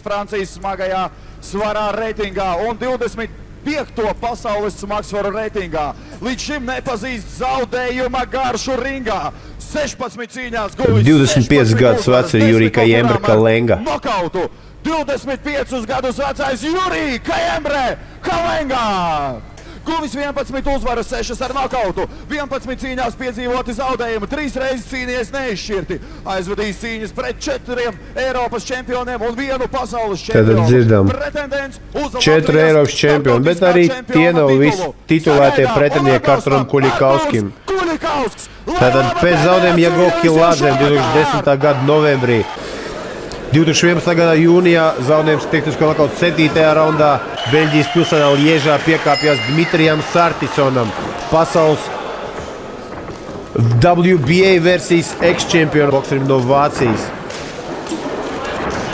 Francijas smagajā svarā reitingā un 25. pasaules smagsvaru reitingā. Līdz šim nepazīst zaudējuma garšu ringā. 16 cīņās guvis. 25 gadus vecs ir Jurij Kajembre Kalenga. Nokautu. 25 gadus vecais Jurij Kajembre Kalenga. Guvis 11 uzvaras, 6 ar nokautu, 11 cīņās piedzīvoti zaudējumi, 3 reizes cīnījies neizšķirti, aizvadījis cīņas pret 4 Eiropas čempioniem un 1 pasaules čempionu. Tad dzirdam, 4 Eiropas čempioni, bet arī tie nav visi titulētie pretinieki Arturam Kuļikauskim. Tātad pēc zaudējuma Jago Kilādzēm 2010. gada novembrī. 2011. gada jūnijā zaudējums tehniskā nokauta 7. raundā Beļģijas pilsētā Liežā piekāpjās Dmitrijam Sartisonam, pasaules WBA versijas ex-čempionu bokserim no Vācijas.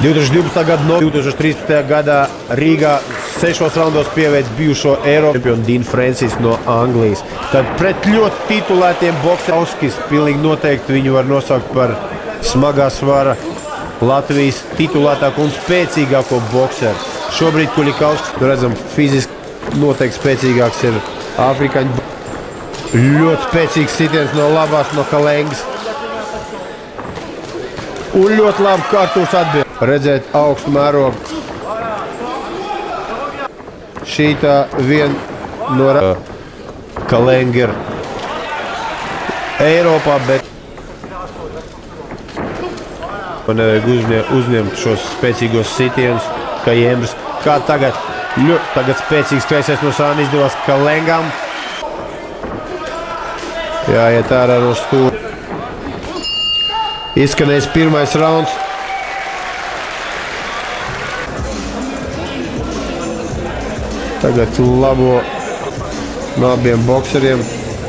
2012. gada no 2013. gadā Rīgā 6 raundos pieveic bijušo Eiropas čempionu Dean Francis no Anglijas. Tad pret ļoti titulētiem bokseriem pilnīgi noteikti viņu var nosaukt par smagā svara Latvijas titulētāko un spēcīgāko bokseru. Šobrīd Kuļikausks, redzam, fiziski noteikti spēcīgāks ir afrikāņu. Ļoti spēcīgs sitiens no labās, no Kalengas. Un ļoti labi kārtūs atbild. Redzēt augstu mērogu. Šī tā viena no Kalenga ir Eiropā, bet man nevajag uzņemt šos spēcīgos sitienus, kā Jembrs. Kā tagad spēcīgs kreisais no sāna izdevās Kalengam. Jāiet ārā no stūra. Izskanējis pirmais rauns. Tagad labo no abiem bokseriem.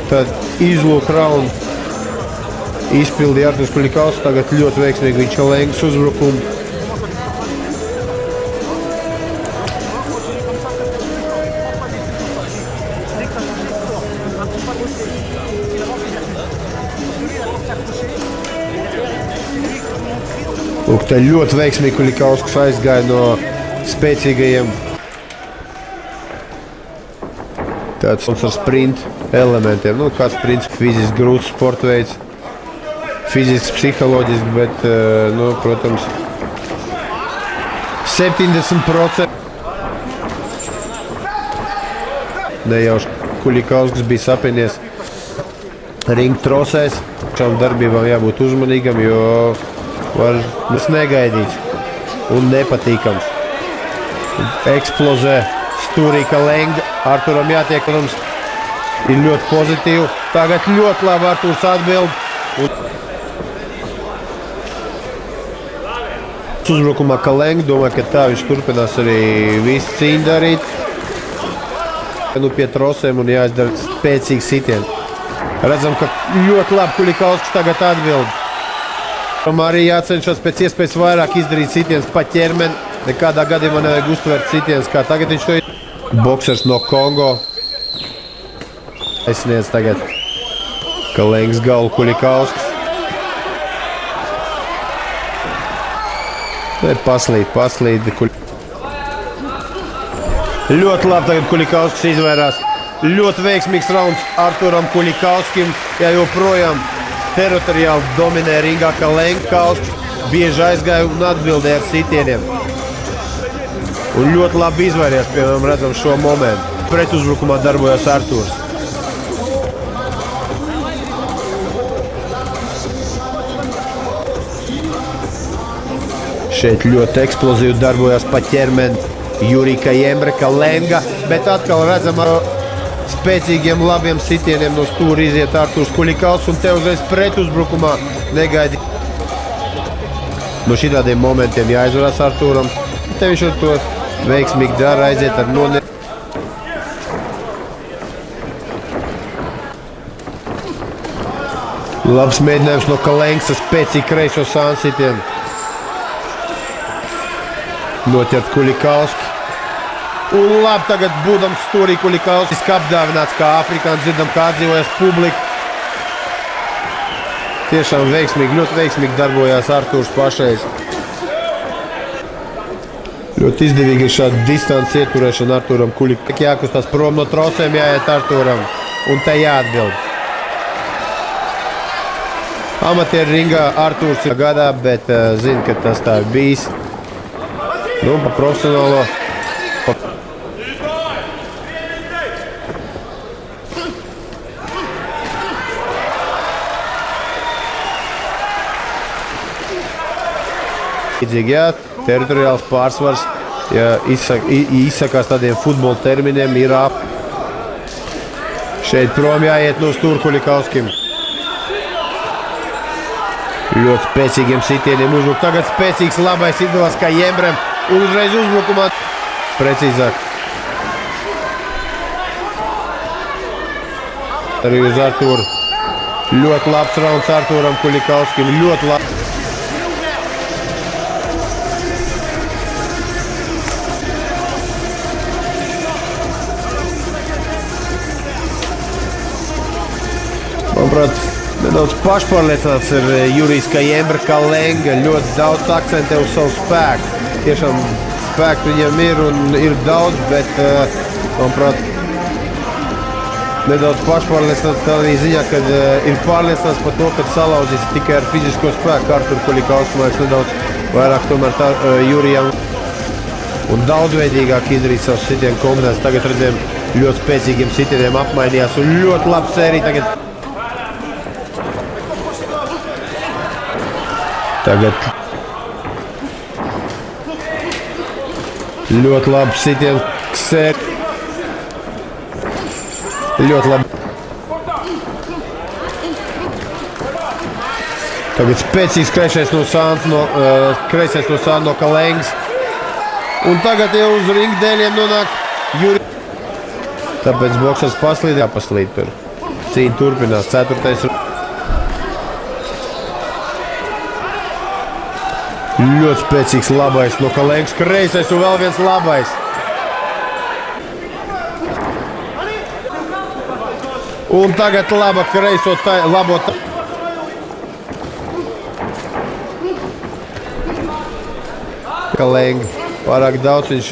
Tad izlūk raundu. Izpildīja Arturs Kuļikausks, tagad ļoti veiksmīgi viņš Kalengas uzbrukumu. Lūk, te ļoti veiksmīgi Kuļikausks aizgāja no spēcīgajiem. Tāds ar sprint elementiem. Nu, kāds sprints, fiziski grūts sporta veids. Fiziski, psiholoģiski, bet, protams, 70%. Nejauši Kuļikausks bija sapienies ringa trosēs. Šām darbībām jābūt uzmanīgam, jo var negaidīts un nepatīkams. Eksplozē stūrī Kalenga. Arturam jātiek, protams, ir ļoti pozitīvi. Tagad ļoti labi Arturs atbild. Uzbrukumā Kalenga, domāju, ka tā viņš turpinās arī visu cīņu darīt. Pie trosēm un jāizdara spēcīgi sitieni. Redzam, ka ļoti labi Kuļikausks tagad atbild. Arī jācenšas pēc iespējas vairāk izdarīt sitienus pa ķermeni. Nekādā gadījumā nevajag uztvert sitienus, kā tagad viņš to ir. Boksers no Kongo. Aizsniedz tagad Kalengas galvu Kuļikausks. Paslīd. Ļoti labi tagad Kuļikausks izvairās. Ļoti veiksmīgs rauns Arturam Kuļikauskim. Ja joprojām teritoriāli dominē ringā Kalengausks, bieži aizgāja un atbildēja ar sitieniem. Un ļoti labi izvairījās, piemēram, redzam šo momentu. Pretuzbrukumā darbojās Arturs. Šeit ļoti eksplozīvi darbojās pa ķermeni Jurij Kajembre Kalenga, bet atkal redzam ar spēcīgiem labiem sitieniem no stūra iziet Arturs Kuļikausks un te uzreiz pretuzbrukumā negaidi. No šitādiem momentiem jāizvarās Arturam. Te viņš ar to veiksmīgi dara, aiziet ar noniet. Labs mēģinājums no Kalengas ar spēcīgu kreiso sānu sitienu. Noķert Kuļikausku. Un labi, tagad būdams stūrī Kuļikausks apdāvināts kā afrikāns, dzirdam, kā atdzīvojas publika. Tiešām veiksmīgi, ļoti veiksmīgi darbojās Arturs pašreiz. Ļoti izdevīgi ir šāda distances ieturēšana Arturam Kuļikam. Jākustās prom no trosēm, jāiet Arturam un te jāatbild. Amatieru ringā Arturs ir gadā, bet zina, ka tas tā ir bijis. Nu, pa profesionālo. Jā, teritoriāls pārsvars, ja izsakās tādiem futbola terminiem, ir ap. Šeit prom jāiet no stūra Kuļikauskim. Ļoti spēcīgiem sitieniem uzbruk. Tagad spēcīgs labais izdevās kā Jembrem un uzreiz uzbrukumā. Precīzāk. Arī uz Arturu. Ļoti labs rauns Arturam Kuļikauskim. Ļoti labs. Manuprāt, nedaudz pašpārliecināts ir Jurijs Kajembra, Kalenga. Ļoti daudz akcentē uz savu spēku. Tiešām spēku viņam ir un ir daudz, bet, manuprāt, nedaudz pašpārliecināts tādā ziņā, kad ir pārliecināts par to, ka salauzīs tikai ar fizisko spēku. Arturu Kuļikausku nedaudz vairāk tomēr tā Jurijam. Un daudzveidīgāk izdarīt savus sitienu kombinēs. Tagad redzējām ļoti spēcīgiem sitieniem apmainījās un ļoti labu sēriju Tagad ļoti labi sitiens sēri. Ļoti labi. Tagad spēcīgs kreisais no Sāna no Kalengas. Un tagad jau uz ringa dēļiem nonāk Juri. Tāpēc boksers paslīd, jāpaslīd tur. Cīņa turpinās. 4. Ļoti spēcīgs labais no Kalengas, kreisais un vēl viens labais. Un tagad laba kreiso labo. Kalenga pārāk daudz viņš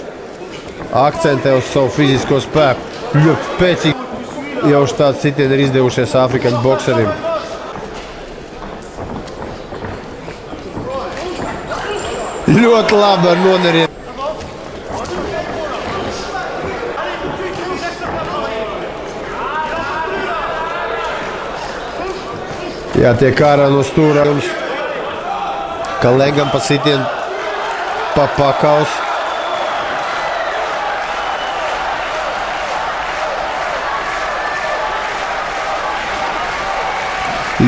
akcentē uz savu fizisko spēku. Ļoti spēcīgi jau štāds sitieni ir izdevušies afrikāņu bokserim. Ļoti labi ar noneriem. Jātiek ārā no stūra. Kalengam pa sitienu pa pakaus.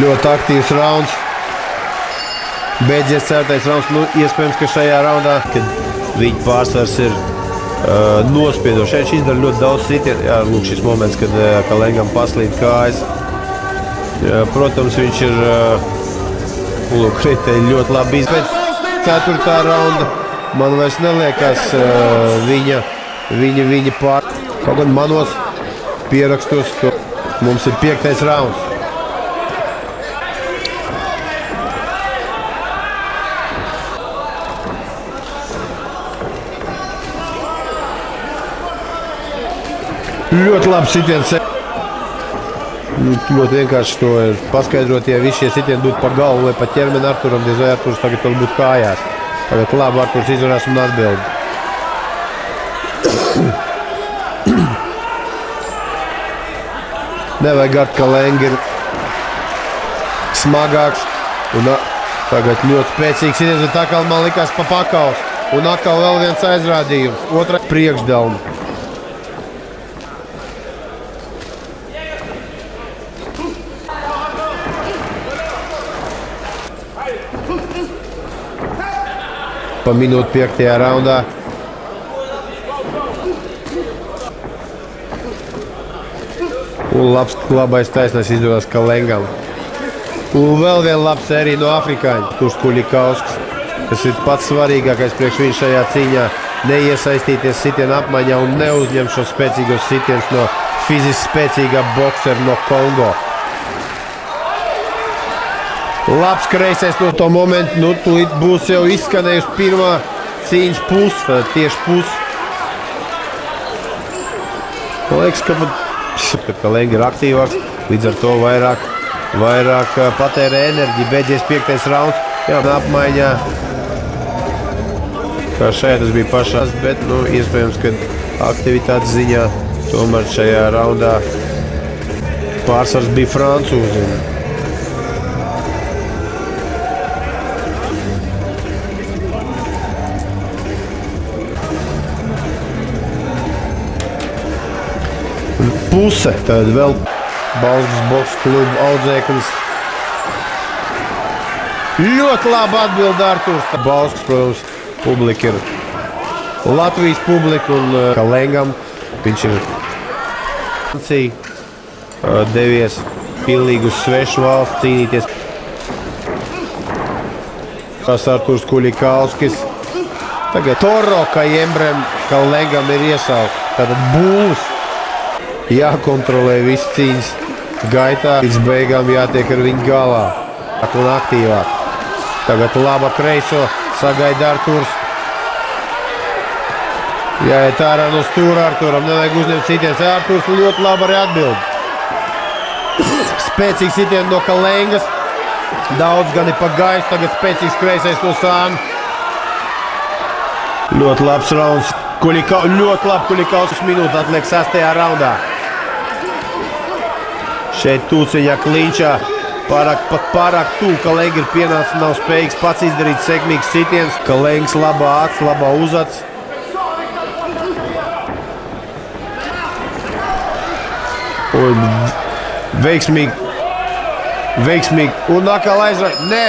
Ļoti aktīvs rauns. Beidzies 4. rauns. Nu, iespējams, ka šajā raundā, kad viņa pārsvars ir nospiedošs. Viņš izdara ļoti daudz sitienu. Jā, lūk, šis moments, kad Kalengam paslīd kājas. Jā, protams, viņš ir kritēji ļoti labi izpēc 4. raunda. Man vairs neliekās viņa pār. Kaut gan manos pierakstos, ka mums ir 5. rauns. Ļoti labi sitiens. Ļoti vienkārši to ir paskaidrot, ja visi šie sitieni būtu pa galvu vai pa ķermeni Arturam, diez vai Arturs tagad vēl būtu kājās. Tagad labi Arturs izvarās un atbild. Nevajag Art Kalenga ir smagāks. Un tagad ļoti spēcīgs sitiens, bet atkal man likās pa pakaus. Un atkal vēl viens aizrādījums. Otra priekšdelma. Pa minūti 5. raundā. Un labais taisnais izdevās Kalengam. Un vēl viena laba sērija no afrikāņa. Turs Kuļikausks. Tas ir pats svarīgākais priekš viņš šajā cīņā. Neiesaistīties sitienu apmaiņā un neuzņemt šos spēcīgos sitienus no fiziski spēcīgā boksera no Kongo. Labs kreisais no to momentu. Nu, tūlīt būs jau izskanējusi pirmā cīņas pusi, tad tieši pusi. Man liekas, ka Kalenga ir aktīvāks, līdz ar to vairāk patērē enerģiju. Beidzies 5. rauns, jā, apmaiņā. Kā šeit tas bija pašās, bet, iespējams, ka aktivitātes ziņā tomēr šajā raundā pārsvars bija francūzi. Puse, tad vēl Bauskas boks klubu audzēklis. Ļoti labi atbild Arturs. Bauskas, protams, publika ir Latvijas publika un Kalengam viņš ir devies pilnīgi uz svešu valsts cīnīties. Kas Arturs Kuļikauskis. Tagad Toro Kajembrem Kalengam ir iesaukt. Tātad būs. Jākontrolē viss cīņas gaitā, līdz beigām jātiek ar viņu galā un aktīvāk. Tagad laba kreiso sagaida Arturs. Jāiet ārā no stūra Arturam, nevajag uzņemt sitiens. Arturs ļoti labi arī atbild. Spēcīgs sitiens no Kalengas. Daudz gan ir pa gaisu, tagad spēcīgs kreisais no Sāna. Ļoti labs rauns. Ļoti labi Kuļikauskas minūte atliek 6. raundā. Šeit tūciņā kliņčā pārāk tūl. Kalenga ir pienācis, nav spējīgs pats izdarīt sekmīgs sitiens. Kalengas labā acs, labā uzacs. Un veiksmīgi. Un atkal aizvāj. Nē!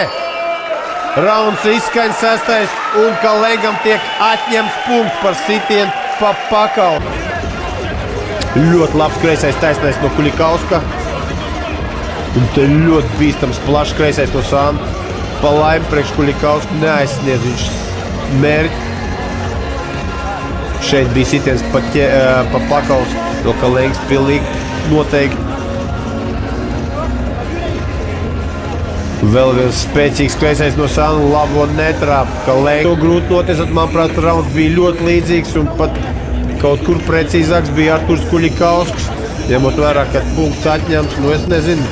Rauns izskaņ 6. un Kalengam tiek atņemts punkts par sitienu pa pakalu. Ļoti labs kreisais taisnais no Kuļikauska. Un te ļoti bīstams plašs kreisais no Sāna. Pa laimi priekš Kuļikausku neaizsniedz viņš mērķi. Šeit bija sitiens pa pakaus no Kalengas pilnīgi noteikti. Vēl viens spēcīgs kreisais no Sāna, labo netrāp. Kalenga to grūti notiesāt, manuprāt, rauns bija ļoti līdzīgs un pat kaut kur precīzāks bija Arturs Kuļikausks. Ņemot vērā, ka punkts atņemts, es nezinu.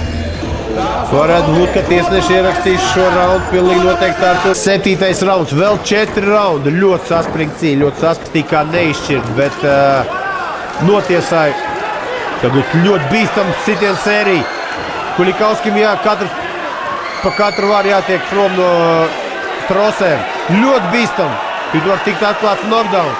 Varētu būt, ka tiesneši ierakstīs šo raundu pilnīgi noteikti Arturs. 7. rauns, vēl 4 raundi, ļoti saspringta cīņa, ļoti saspringta, kā neizšķirt, bet notiesāja. Tagad ļoti bīstama sitienu sērija. Kuļikauskim pa katru var jātiek prom no trosēm. Ļoti bīstam. Tur var tikt atklāts knockdown.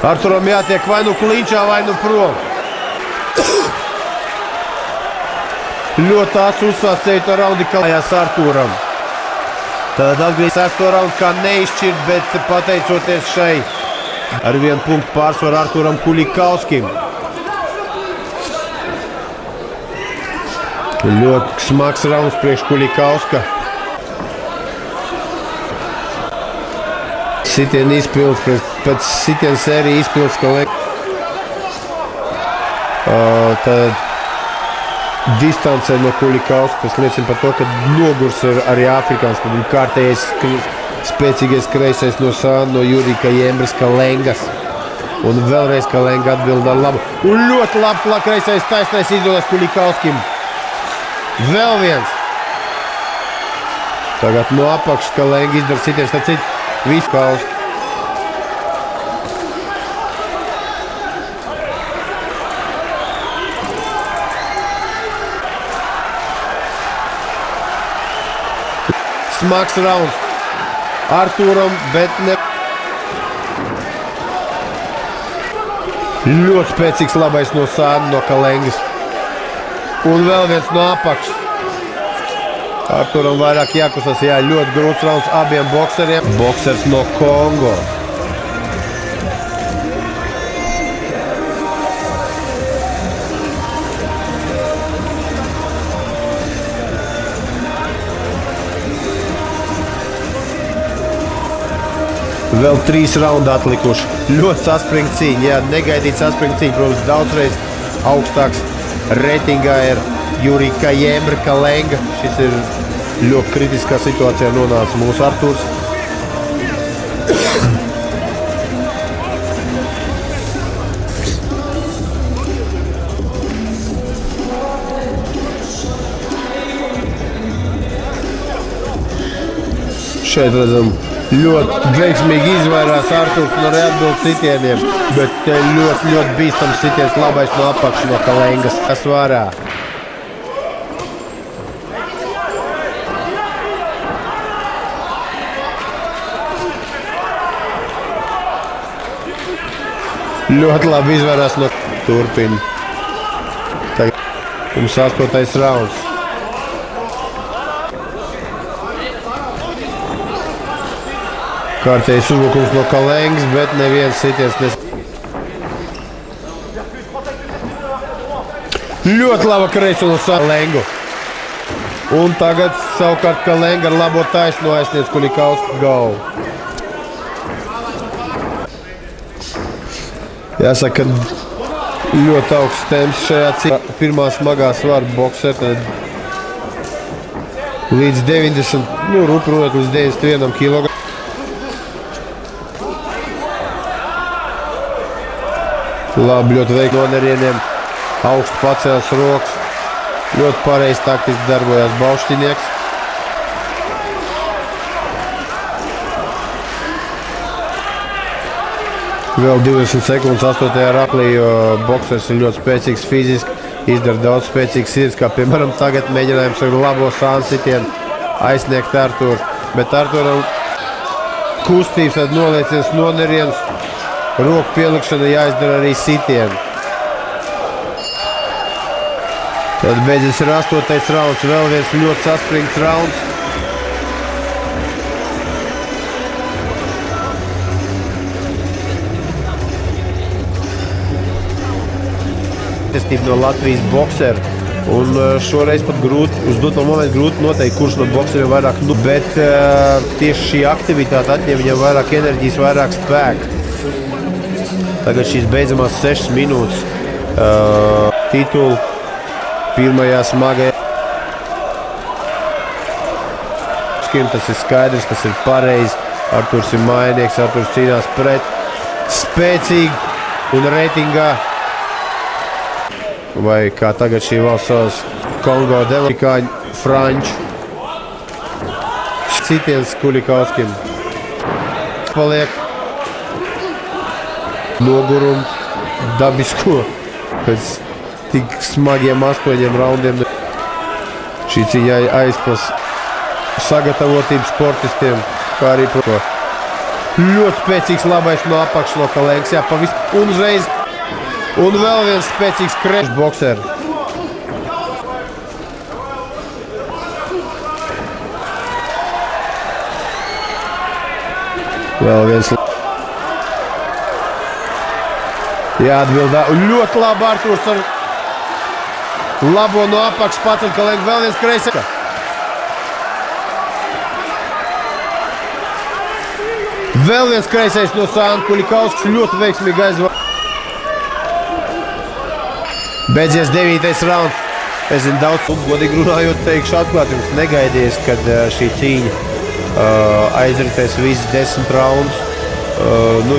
Arturam jātiek vai nu kliņčā, vai nu prom. Ļoti tās uzsvās 7. raundi kalējās Arturam. Tad atgriezt 6. raundu kā neizšķirt, bet pateicoties šai ar 1 punktu pārsvaru Arturam Kuļikauskim. Ļoti smags rauns priekš Kuļikauska. Sitienu izpilds, pēc sitienu sērija izpilds, ka tad distancē no Kuļikauska. Tas liecina par to, ka nogurs ir arī afrikāns, kad viņa kārtējais spēcīgais kreisais no Sāna, no Jurija Kajembres Kalengas. Un vēlreiz Kalenga atbild ar labu. Un ļoti labs kreisais taisnais izdodas Kuļikauskim. Vēl viens. Tagad no apakšas Kalenga izdara sitiens, tad cits visu Kauski. Smags rauns Arturam, bet ne. Ļoti spēcīgs labais no Sāna, no Kalengas. Un vēl viens no apakšas. Arturam vairāk jākustas, ļoti grūts rauns abiem bokseriem. Boksers no Kongo. Vēl 3 raundi atlikuši. Ļoti saspringta cīņa, negaidīt saspringta cīņa. Protams, daudzreiz augstāks reitingā ir Jurija Kajembra Kalenga. Šis ir Ļoti kritiskā situācijā nonāca mūsu Artūrs. Šeit redzam, ļoti veiksmīgi izvairās Artūrs un arī atbild sitieniem, bet ļoti bīstams sitiens, labais no apakšas no Kalengas. Tas varā. Ļoti labi izvairās no turpina. Tagad mums 8. rauns. Kārtējs uzbrukums no Kalengas, bet neviens sitiens Ļoti laba kreiso no Kalengu. Un tagad savukārt Kalenga ar labo taisno aizsniedz Kuļikausku galvu. Jāsaka, ka ļoti augsts temps šajā cīņā. Pirmā smagā svara boksera līdz 90, runāt līdz 91 kg. Labi, ļoti veikli no nerieniem, augstu pacēls rokas, ļoti pareizi taktiski darbojās Bauštinieks. Vēl 20 sekundes 8. raklī, jo boksers ir ļoti spēcīgs fiziski, izdara daudz spēcīgs sirds, kā piemēram tagad mēģinājums ar labo sānu sitienu aizsniegt Artūru, bet Artūram kustības, tad nolieciens no nerienas. Roku pielikšana jāizdara arī sitienu. Tad beidzas ir 8. rauns, vēl viens ļoti saspringts rauns. No Latvijas boksera. Un šoreiz pat grūti, uz doto momentu grūti noteikt, kurš no bokseriem vairāk, bet tieši šī aktivitāte atņem viņam vairāk enerģijas, vairāk spēka. Tagad šīs beidzamās 6 minūtes titulu pirmajā smagajā. Tas ir skaidrs, tas ir pareizi. Artūrs ir mājnieks, Artūrs cīnās pret spēcīgi un reitingā. Vai kā tagad šī valsts savas Kongo delikāņu franču. Citiens Kuļikauskim paliek. Nogurumu dabisko pēc tik smagiem 8 raundiem. Šī cīņa aizplas sagatavotību sportistiem, kā arī ļoti spēcīgs labais no apakšas no Kalengas. Un uzreiz un vēl viens spēcīgs krešs bokseri. Vēl viens jāatbildā. Ļoti labi Artūrs ar labo no apakšas paceļ Kalengu. Vēl viens kreisais. Vēl viens kreisais no Sāna Kuļikauskas. Ļoti veiksmīgi aizvāja. Beidzies 9. rauns. Es zinu daudz, godīgi runājot, teikšu atklāti, jums negaidījies, kad šī cīņa aizritēs visus 10 raundus.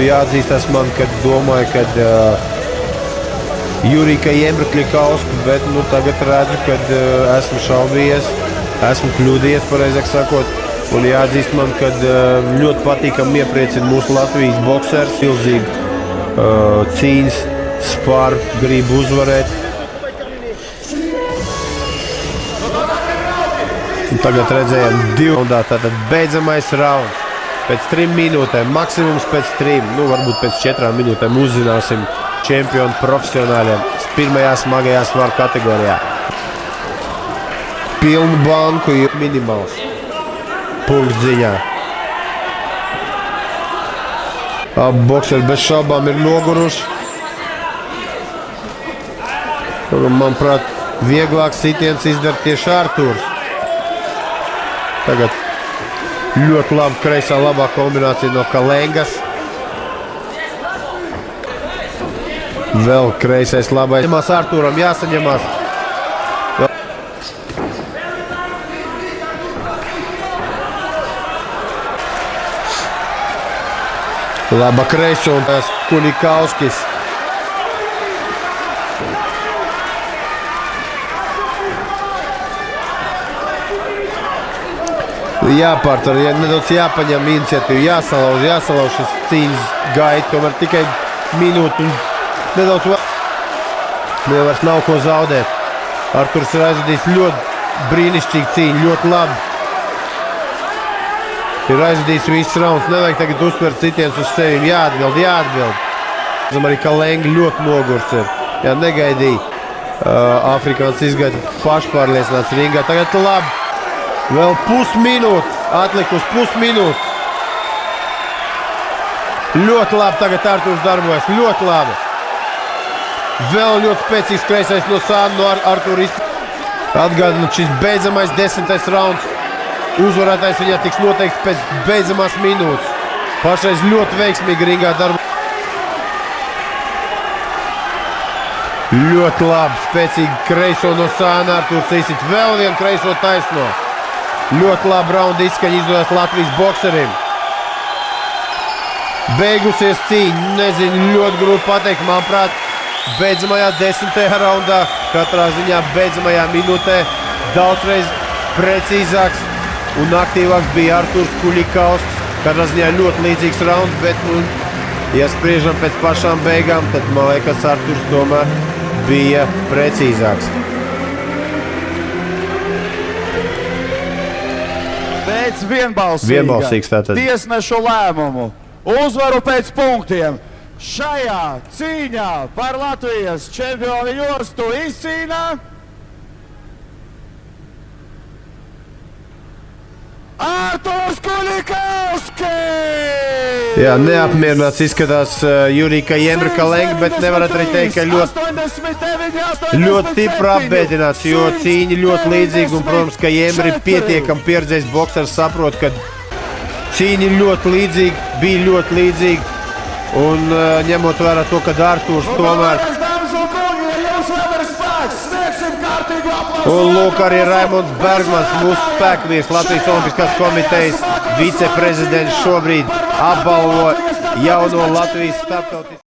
Jāatzīstas man, kad domāju, kad Jurija Kajembra Kuļikausku, bet tagad redzu, kad esmu šaubījies, esmu kļūdījies, pareizāk sakot. Un jāatzīst man, kad ļoti patīkami iepriecina mūsu Latvijas boksers, ilzīgi cīņas, spār, grib uzvarēt. Un tagad redzējām 2 raundā, tātad beidzamais rauns. Pēc 3 minūtēm, maksimums pēc 3, varbūt pēc 4 minūtēm uzzināsim čempionu profesionāļiem pirmajā smagajā svaru kategorijā. Pilnu banku ir minimāls punkts ziņā. Abi bokseri bez šaubām ir noguruši. Manuprāt, vieglāk sitiens izdara tieši Artūrs. Tagad ļoti labi kreisā labā kombinācija no Kalengas. Vēl kreisais labais. Artūram jāsaņemās. Laba kreiso un Kulikauskis. Jāpārtur, ja nedaudz jāpaņem iniciatīvu, jāsalauž šis cīņas gaita, tomēr tikai minūte un nedaudz vairs nav ko zaudēt. Arturs ir aizvadījis ļoti brīnišķīgu cīņu, ļoti labi. Ir aizvadījis viss rauns, nevajag tagad uztvert citienus uz sevi, jāatbild. Zem arī Kalenga ļoti nogurs ir, negaidīja. Afrikāns izgaita pašpārliecināts ringā, tagad labi. Vēl pusminūte, atlikus pusminūte. Ļoti labi tagad Arturs darbojas, ļoti labi. Vēl ļoti spēcīgs kreisais no sāna no Artura izpildījuma. Atgādinu, šis beidzamais 10. rauns. Uzvarētājs viņā tiks noteikts pēc beidzamās minūtes. Pašreiz ļoti veiksmīgi ringā darbojas. Ļoti labi, spēcīgi kreiso no sāna Arturs izsit. Vēl vienu kreiso taisno. Ļoti labi raunda izskaņa izdodas Latvijas bokserim. Beigusies cīņa, nezinu, ļoti grūti pateikt, manuprāt, beidzamajā 10. raundā, katrā ziņā beidzamajā minūtē daudzreiz precīzāks un aktīvāks bija Arturs Kuļikausks. Katrā ziņā ļoti līdzīgs rauns, bet, ja spriežam pēc pašām beigām, tad, man liekas, Arturs tomēr bija precīzāks. Pēc vienbalsīgas tiesnešu lēmumu uzvaru pēc punktiem šajā cīņā par Latvijas čempionu jostu izcīnā Arturs Kuļikauskis! Jā, neapmierināts izskatās Jurij Kajembra Kalenga, bet nevarat arī teikt, ka ļoti stipri apbēdināts, jo cīņa ļoti līdzīga un, protams, Kajembra ir pietiekami pieredzējis boksers, saprot, ka cīņa ļoti līdzīga, bija ļoti līdzīga un ņemot vērā to, ka Arturs tomēr. Un lūk arī Raimonds Bergmans, mūsu spēkvīrs, Latvijas Olimpiskās komitejas viceprezidents šobrīd apbalvo jauno Latvijas starptautisku.